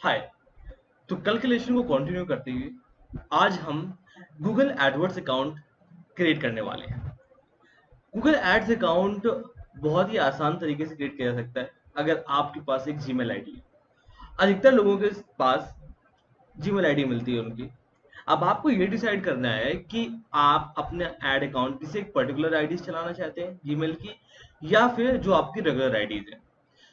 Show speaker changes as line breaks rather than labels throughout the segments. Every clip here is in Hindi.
हाय। तो कल के लेक्चर को कंटिन्यू करते हुए आज हम गूगल एडवर्ड्स अकाउंट क्रिएट करने वाले हैं। गूगल एड्स अकाउंट बहुत ही आसान तरीके से क्रिएट किया जा सकता है अगर आपके पास एक जीमेल आईडी है। अधिकतर लोगों के पास जीमेल आईडी मिलती है उनकी। अब आपको ये डिसाइड करना है कि आप अपने एड अकाउंट किसी एक पर्टिकुलर आईडी से चलाना चाहते हैं जीमेल की, या फिर जो आपकी रेगुलर आईडीज है।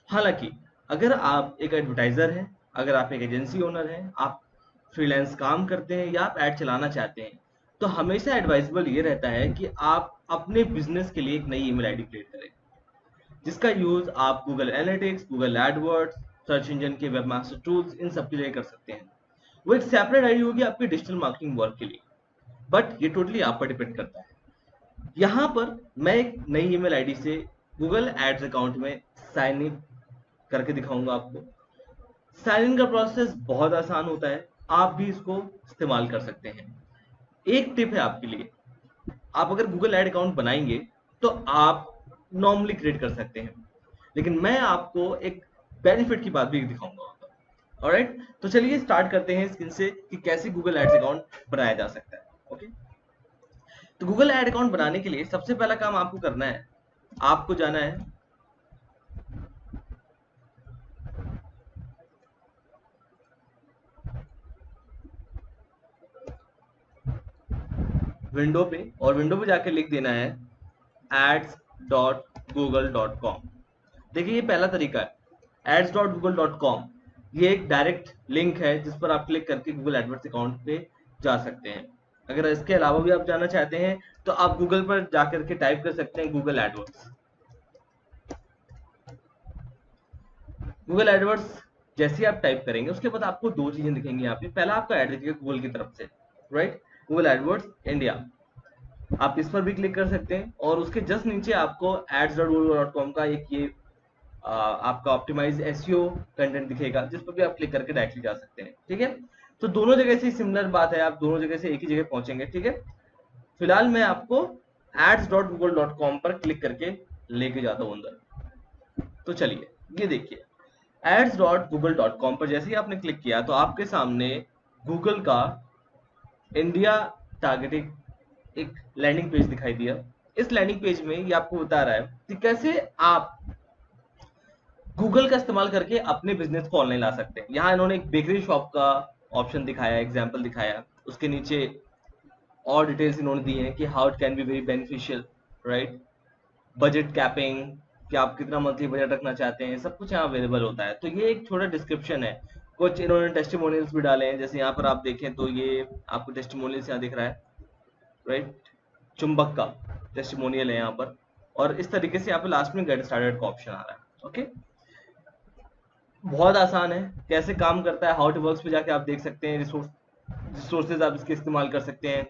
हालांकि अगर आप एक एडवर्टाइजर हैं, अगर आप एक एजेंसी ओनर हैं, आप फ्रीलांस काम करते हैं या आप ऐड चलाना चाहते हैं, तो हमेशा एडवाइजेबल ये रहता है कि आप अपने बिजनेस के लिए एक नई ईमेल आईडी क्रिएट करें, जिसका यूज आप Google analytics, Google AdWords, search engine के वेबमास्टर टूल्स, इन सब के लिए कर सकते हैं। वो एक सेपरेट आईडी होगी आपके डिजिटल मार्केटिंग वर्क के लिए, बट ये टोटली आप पर डिपेंड करता है। यहाँ पर मैं एक नई ईमेल आईडी से गूगल एड्स अकाउंट में साइन इन करके दिखाऊंगा आपको। साइन इन का प्रोसेस बहुत आसान होता है, आप भी इसको इस्तेमाल कर सकते हैं। एक टिप है आपके लिए, आप अगर गूगल एड अकाउंट बनाएंगे तो आप नॉर्मली क्रिएट कर सकते हैं, लेकिन मैं आपको एक बेनिफिट की बात भी दिखाऊंगा। ऑलराइट, तो चलिए स्टार्ट करते हैं स्क्रीन से कि कैसे गूगल एड्स अकाउंट बनाया जा सकता है। ओके, तो गूगल एड अकाउंट बनाने के लिए सबसे पहला काम आपको करना है, आपको जाना है विंडो पे, और विंडो पे जाकर लिख देना है ads.google.com। देखिए ये पहला तरीका है, ads.google.com। ये एक डायरेक्ट लिंक है जिस पर आप क्लिक करके गूगल एडवर्ड्स अकाउंट पे जा सकते हैं। अगर इसके अलावा भी आप जाना चाहते हैं तो आप गूगल पर जाकर के टाइप कर सकते हैं गूगल एडवर्ड्स। गूगल एडवर्ड्स जैसे ही आप टाइप करेंगे उसके बाद आपको दो चीजें दिखेंगी यहाँ पे। पहला आपका एड दिखेगा गूगल की तरफ से, राइट, गूगल एडवर्ड्स इंडिया। आप इस पर भी क्लिक कर सकते हैं और उसके जस्ट नीचे आपको ads.google.com का एक ये आपका ऑप्टिमाइज एसईओ कंटेंट दिखेगा, जिस पर भी आप क्लिक करके डायरेक्टली जा सकते हैं। ठीक है, तो दोनों जगह से सिमिलर बात है, आप दोनों जगह से एक ही जगह पहुंचेंगे। ठीक है, फिलहाल मैं आपको ads.google.com पर क्लिक करके लेके जाता हूँ अंदर। तो चलिए ये देखिए, ads.google.com पर जैसे ही आपने क्लिक किया तो आपके सामने गूगल का इंडिया टारगेटिंग एक लैंडिंग पेज दिखाई दिया। इस लैंडिंग पेज में ये आपको बता रहा है कि कैसे आप गूगल का इस्तेमाल करके अपने बिजनेस को ऑनलाइन ला सकते हैं। यहाँ इन्होंने एक बेकरी शॉप का ऑप्शन दिखाया, एग्जाम्पल दिखाया, उसके नीचे और डिटेल्स इन्होंने दी हैं कि how it can be very beneficial, right, budget capping, कि आप कितना मंथली बजट रखना चाहते हैं, सब कुछ यहाँ अवेलेबल होता है। तो ये एक छोटा डिस्क्रिप्शन है, कुछ इन्होंने टेस्टिमोनियल्स भी डाले हैं। जैसे यहाँ पर आप देखें तो ये आपको टेस्टिमोनियल्स यहाँ दिख रहा है, राइट, चुंबक का टेस्टिमोनियल है यहाँ पर, और इस तरीके से यहाँ पे लास्ट में गेट स्टार्टेड का ऑप्शन आ रहा है। ओके, बहुत आसान है, कैसे काम करता है, हाउ इट वर्क्स पे जाके आप देख सकते हैं, रिसोर्सेज आप इसके इस्तेमाल कर सकते हैं।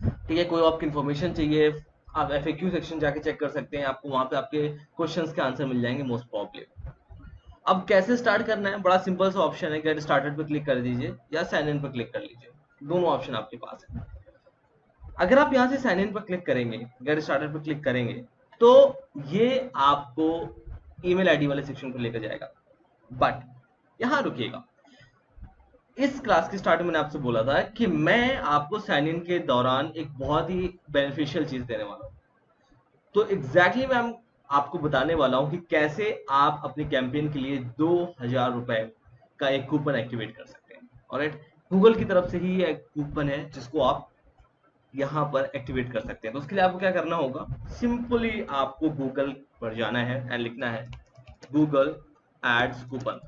ठीक है, कोई आपकी इन्फॉर्मेशन चाहिए आप एफएक्यू सेक्शन जाके चेक कर सकते हैं, आपको वहां पे आपके क्वेश्चंस के आंसर मिल जाएंगे मोस्ट प्रॉब्ली। अब कैसे स्टार्ट करना है, बड़ा सिंपल सा ऑप्शन है, गेट स्टार्टेड पे क्लिक कर दीजिए या साइन इन पे क्लिक कर लीजिए, दोनों ऑप्शन आपके पास है। अगर आप यहाँ से साइन इन पर क्लिक करेंगे, गेट स्टार्टेड पर क्लिक करेंगे, तो ये आपको ईमेल आईडी वाले सेक्शन पर लेकर जाएगा। बट यहाँ रुकिएगा, इस क्लास के स्टार्ट में मैंने आपसे बोला था कि मैं आपको साइन इन के दौरान एक बहुत ही बेनिफिशियल चीज देने वाला हूँ। तो एग्जैक्टली मैं आपको बताने वाला हूँ कि कैसे आप अपनी कैंपेन के लिए 2000 रुपए का एक कूपन एक्टिवेट कर सकते हैं। ऑलराइट, गूगल की तरफ से ही एक कूपन है जिसको आप यहाँ पर एक्टिवेट कर सकते हैं। तो उसके लिए आपको क्या करना होगा, सिंपली आपको गूगल पर जाना है एंड लिखना है Google Ads coupon.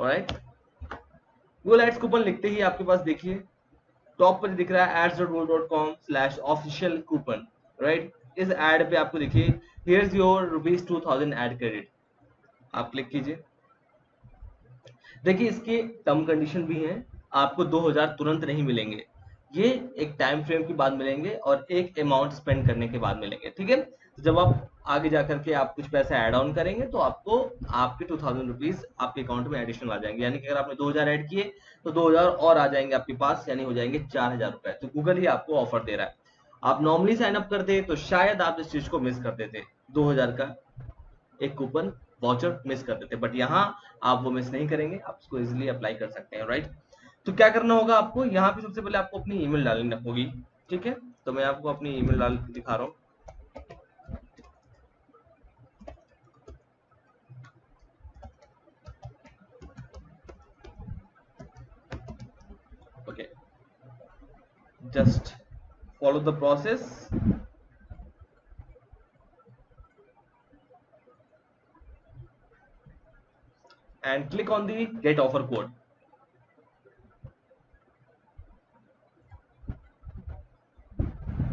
Alright, Google Ads coupon लिखते ही आपके पास देखिए टॉप पर दिख रहा है ads.google.com/official कूपन, राइट। इस एड पे आपको देखिए हियर्स योर ₹2000 एड क्रेडिट, आप क्लिक कीजिए। देखिए इसके टर्म कंडीशन भी हैं, आपको 2000 तुरंत नहीं मिलेंगे, ये एक टाइम फ्रेम के बाद मिलेंगे और एक अमाउंट स्पेंड करने के बाद मिलेंगे। ठीक है, तो जब आप आगे जाकर के आप कुछ पैसा ऐड ऑन करेंगे तो आपको आपके 2000 रुपीज आपके अकाउंट में एडिशनल आ जाएंगे, यानी कि अगर आपने 2000 ऐड किए तो 2000 और आ जाएंगे आपके पास, यानी हो जाएंगे 4000 रुपए। तो गूगल ही आपको ऑफर दे रहा है। आप नॉर्मली साइन अप करते तो शायद आप इस चीज को मिस कर देते, 2000 का एक कूपन वाउचर मिस कर देते, बट यहाँ आप वो मिस नहीं करेंगे, आप उसको इजिली अप्लाई कर सकते हैं, राइट। तो क्या करना होगा आपको, यहाँ पे सबसे पहले आपको अपनी ईमेल डालनी होगी, ठीक है। तो मैं आपको अपनी ईमेल डाल के दिखा रहा हूँ। Okay, just follow the process. And click on the get offer code.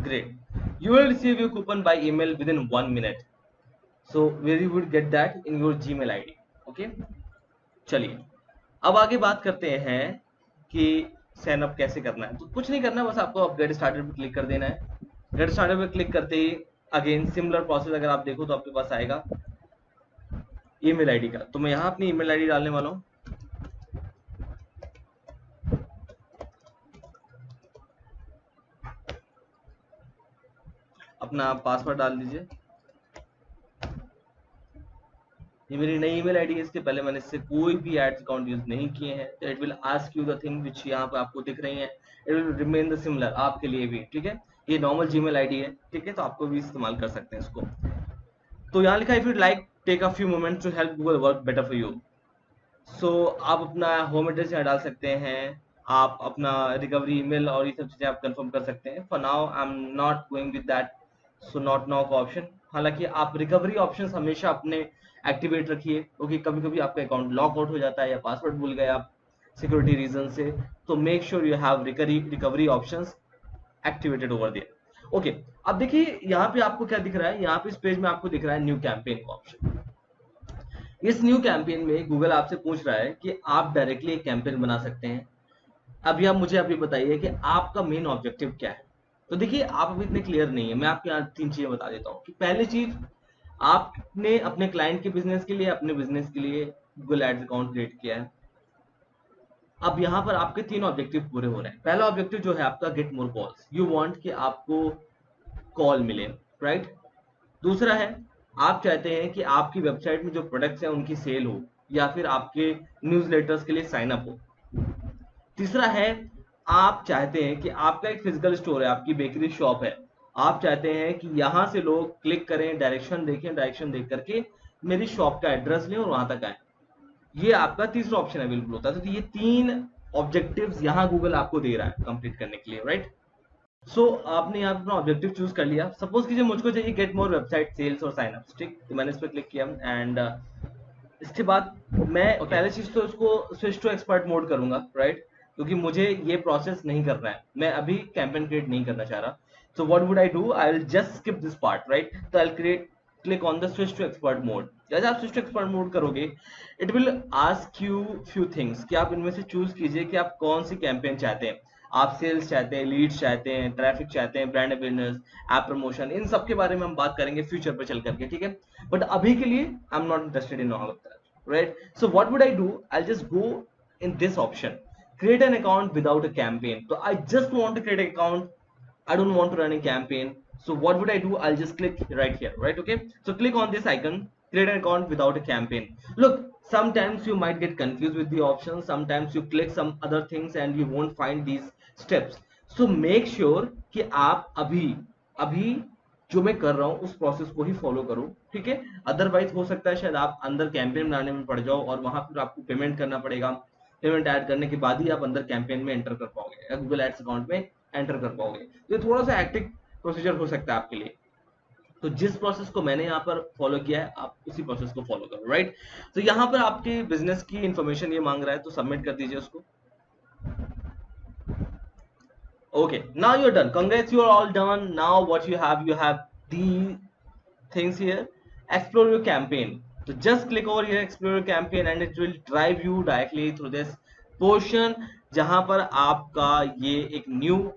Great. You will receive your coupon by email within 1 minute. So where you would get that in your Gmail ID. Okay. चलिए अब आगे बात करते हैं कि साइन अप कैसे करना है। तो कुछ नहीं करना, बस आपको गेट स्टार्टेड पे क्लिक कर देना है। गेट स्टार्टेड पे क्लिक करते ही अगेन सिमिलर प्रोसेस अगर आप देखो तो आपके पास आएगा ईमेल आईडी का। तो मैं यहाँ अपनी ईमेल आईडी डालने वाला हूँ। अपना पासवर्ड डाल दीजिए। ये मेरी नई ईमेल आईडी है, इसके पहले मैंने इससे कोई भी एड्स अकाउंट यूज नहीं किए हैं। तो it will ask you the thing which यहाँ पे आपको दिख रही है, it will remain the similar आपके लिए भी, ठीक है। ये नॉर्मल जीमेल आईडी है, ठीक है, तो आपको भी इस्तेमाल कर सकते हैं इसको। तो यहाँ लिखा है if you like take a few moments to help Google work better for you. So आप अपना होम एड्रेस यहाँ डाल सकते हैं, आप अपना रिकवरी ईमेल और ये सब चीजें आप कंफर्म कर सकते हैं। For now I am not going with that, so not now का ऑप्शन। हालांकि आप रिकवरी ऑप्शन हमेशा अपने एक्टिवेट रखिए, क्योंकि कभी कभी आपका अकाउंट लॉक आउट हो जाता है या पासवर्ड भूल गए आप सिक्योरिटी रीजन से, तो make sure you have recovery options activated over there. Okay, अब देखिए यहाँ पे आपको क्या दिख रहा है, यहाँ पे इस पेज में आपको दिख रहा है न्यू कैंपेन का ऑप्शन। इस न्यू कैंपेन में गूगल आपसे पूछ रहा है कि आप डायरेक्टली एक कैंपेन बना सकते हैं। अभी आप मुझे अभी बताइए कि आपका मेन ऑब्जेक्टिव क्या है। तो देखिए आप अभी इतने क्लियर नहीं है, मैं आपको यहाँ 3 चीजें बता देता हूँ कि पहली चीज, आपने अपने क्लाइंट के बिजनेस के लिए, अपने बिजनेस के लिए गूगल एड्स अकाउंट क्रिएट किया है। अब यहाँ पर आपके 3 ऑब्जेक्टिव पूरे हो रहे हैं। पहला ऑब्जेक्टिव जो है आपका get more calls, you want कि आपको कॉल मिले, राइट। दूसरा है आप चाहते हैं कि आपकी वेबसाइट में जो प्रोडक्ट्स हैं उनकी सेल हो, या फिर आपके न्यूज़लेटर्स के लिए साइन अप हो। तीसरा है आप चाहते हैं कि आपका एक फिजिकल स्टोर है, आपकी बेकरी शॉप है, आप चाहते हैं कि यहाँ से लोग क्लिक करें, डायरेक्शन देखें, डायरेक्शन देख करके मेरी शॉप का एड्रेस लें और वहां तक आए। ये आपका तीसरा ऑप्शन अवेलेबल होता है। तो ये 3 ऑब्जेक्टिव्स यहाँ गूगल आपको दे रहा है कंप्लीट करने के लिए, राइट। सो आपने यहाँ अपना ऑब्जेक्टिव चूज कर लिया। सपोज कीजिए मुझको चाहिए गेट मोर वेबसाइट सेल्स और साइन अप्स, ठीक। तो मैंने इस पर क्लिक किया एंड इसके बाद मैं पहले चीज तो इसको स्विच टू एक्सपर्ट मोड करूंगा, राइट, क्योंकि मुझे ये प्रोसेस नहीं करना है, मैं अभी कैंपेन क्रिएट नहीं करना चाह रहा। So what would I do, I will just skip this part, right. तो I will click on the switch to expert mode. जैसे आप स्विच टू एक्सपर्ट मोड करोगे, it will ask you few things कि आप इनमें से चूज कीजिए कि आप कौन सी कैंपेन चाहते हैं। आप सेल्स चाहते हैं, लीड्स चाहते हैं, ट्रैफिक चाहते हैं, ब्रांड अवेयरनेस, ऐप प्रमोशन, इन सब के बारे में हम बात करेंगे फ्यूचर पे चल करके, ठीक है। बट अभी के लिए I am not interested in all of that, right? So what would I do, I'll just go in this option, create an account without a campaign. So I just want to create an account, I don't want to run a campaign. So what would I do, I'll just click right here, right? Okay, so click on this icon, create an account without a campaign. Look, sometimes you might get confused with the options, sometimes you click some other things and you won't find these steps. So make sure कि आप अभी जो मैं कर रहा हूँ उस प्रोसेस को ही फॉलो करो, ठीक है। अदरवाइज हो सकता है शायद आप अंदर कैंपेन बनाने में पड़ जाओ और वहां पर आपको पेमेंट करना पड़ेगा। पेमेंट ऐड करने के बाद ही आप अंदर कैंपेन में एंटर कर पाओगे या गूगल एड्स अकाउंट में एंटर कर पाओगे। तो ये थोड़ा सा हैक्टिक प्रोसीजर हो सकता है आपके लिए। तो जिस प्रोसेस को मैंने यहाँ पर फॉलो किया है आप उसी प्रोसेस को फॉलो करो, राइट। तो यहाँ पर आपके बिजनेस की इंफॉर्मेशन ये मांग रहा है, तो सबमिट कर दीजिए उसको। Okay, now you're done. Congrats, you're all done. Now what you have the things here. Explore your campaign. So just click over here, explore your campaign, and it will drive you directly through this portion जहां पर आपका ये एक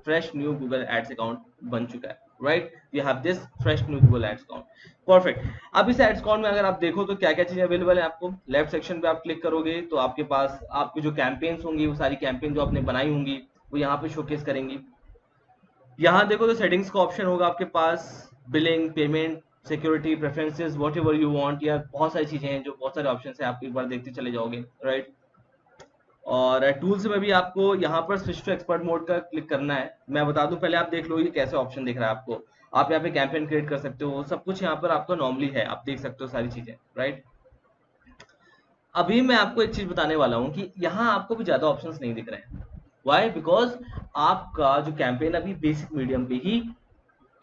fresh new Google Ads account बन चुका है, right? You have this fresh new Google Ads account. Perfect. अब इस Ads account में अगर आप देखो तो क्या क्या चीजें अवेलेबल है आपको। लेफ्ट सेक्शन पे आप क्लिक करोगे तो आपके पास आपकी जो कैंपेन्स होंगी, वो सारी कैंपेन जो आपने बनाई होंगी वो यहाँ पे शोकेस करेंगी। यहाँ देखो तो सेटिंग्स का ऑप्शन होगा आपके पास, billing, payment, security preferences whatever you want, या बहुत सारी चीजें हैं जो बहुत सारे ऑप्शन है, आप एक बार देखते चले जाओगे, राइट। और टूल्स में भी आपको यहाँ पर स्विच टू एक्सपर्ट मोड का क्लिक करना है। मैं बता दूं पहले, आप देख लो ये कैसे ऑप्शन दिख रहा है आपको। आप यहाँ पे कैंपेन क्रिएट कर सकते हो, सब कुछ यहाँ पर आपका नॉर्मली है, आप देख सकते हो सारी चीजें, राइट। अभी मैं आपको एक चीज बताने वाला हूँ कि यहाँ आपको भी ज्यादा ऑप्शंस नहीं दिख रहे हैं। वाई? बिकॉज आपका जो कैंपेन अभी बेसिक मीडियम पे ही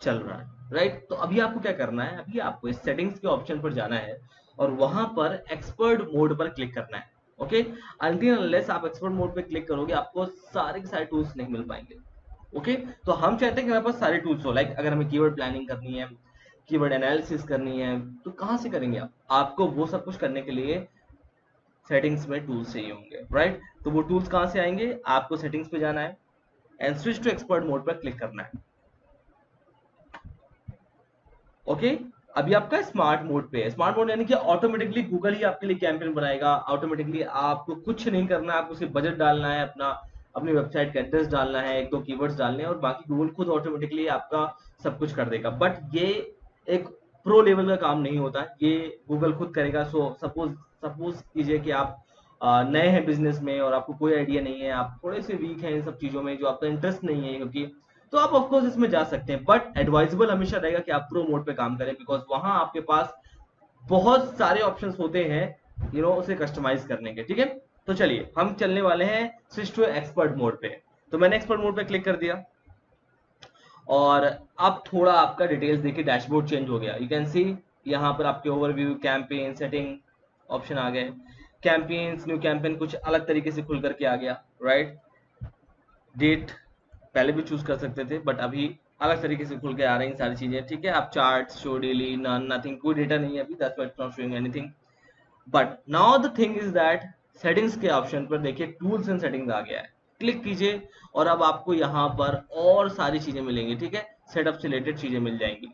चल रहा है, राइट। तो अभी आपको क्या करना है, अभी आपको इस सेटिंग्स के ऑप्शन पर जाना है और वहां पर एक्सपर्ट मोड पर क्लिक करना है। ओके, अनटिल अनलेस आप एक्सपर्ट मोड पे क्लिक करोगे आपको सारे के सारे टूल्स नहीं मिल पाएंगे। ओके, तो हम चाहते हैं कि हमारे पास सारे टूल्स हो, लाइक अगर हमें कीवर्ड प्लानिंग करनी है, कीवर्ड एनालिसिस करनी है, तो कहाँ से करेंगे आप? आपको वो सब कुछ करने के लिए सेटिंग्स में टूल्स चाहिए होंगे, राइट। तो वो टूल्स कहाँ से आएंगे? आपको सेटिंग्स पे जाना है and switch to expert mode पर क्लिक करना है। ओके, अभी आपका स्मार्ट मोड पे है। स्मार्ट मोड यानी कि ऑटोमेटिकली गूगल ही आपके लिए कैंपेन बनाएगा, ऑटोमेटिकली आपको कुछ नहीं करना है, आपको सिर्फ बजट डालना है, अपनी वेबसाइट का एड्रेस डालना है, एक दो कीवर्ड्स डालने हैं और बाकी गूगल खुद ऑटोमेटिकली आपका सब कुछ कर देगा। बट ये एक प्रो लेवल का काम नहीं होता, ये गूगल खुद करेगा। सो सपोज कीजिए कि आप नए हैं बिजनेस में और आपको कोई आइडिया नहीं है, आप थोड़े से वीक हैं इन सब चीजों में, जो आपका इंटरेस्ट नहीं है क्योंकि, तो आप ऑफकोर्स इसमें जा सकते हैं। बट एडवाइजेबल हमेशा रहेगा कि आप प्रो मोड पे काम करें, बिकॉज वहां आपके पास बहुत सारे ऑप्शंस होते हैं उसे कस्टमाइज करने के। ठीक है, तो चलिए हम चलने वाले हैं स्विच टू एक्सपर्ट मोड पे। तो मैंने एक्सपर्ट मोड पे क्लिक कर दिया और अब थोड़ा आपका डिटेल्स देखिए, डैशबोर्ड चेंज हो गया। यू कैन सी यहाँ पर आपके ओवरव्यू, कैंपेन, सेटिंग ऑप्शन आ गए। कैंपेन्स, न्यू कैंपेन कुछ अलग तरीके से खुल करके आ गया, राइट। डेट पहले भी चूज कर सकते थे बट अभी अलग तरीके से खुल के आ रही हैं सारी चीजें। ठीक है, आप chart, show daily, none, nothing, कोई डेटा नहीं है अभी, that's why it's not showing anything. But now the thing is that settings के ऑप्शन पर देखिए टूल्स एंड सेटिंग्स आ गया है, क्लिक कीजिए और अब आपको यहाँ पर और सारी चीजें मिलेंगी। ठीक है, सेटअप से रिलेटेड चीजें मिल जाएंगी।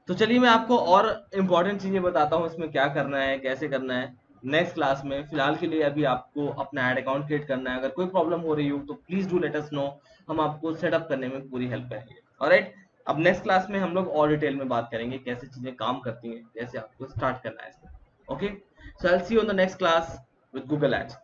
तो चलिए मैं आपको और इंपॉर्टेंट चीजें बताता हूँ इसमें क्या करना है, कैसे करना है, नेक्स्ट क्लास में। फिलहाल के लिए अभी आपको अपना ऐड अकाउंट क्रिएट करना है। अगर कोई प्रॉब्लम हो रही हो तो please do let us know, हम आपको सेटअप करने में पूरी हेल्प करेंगे। ऑलराइट, अब नेक्स्ट क्लास में हम लोग और डिटेल में बात करेंगे कैसे चीजें काम करती हैं, कैसे आपको स्टार्ट करना है इसमें। Okay, so I will see you on the next class with Google ads.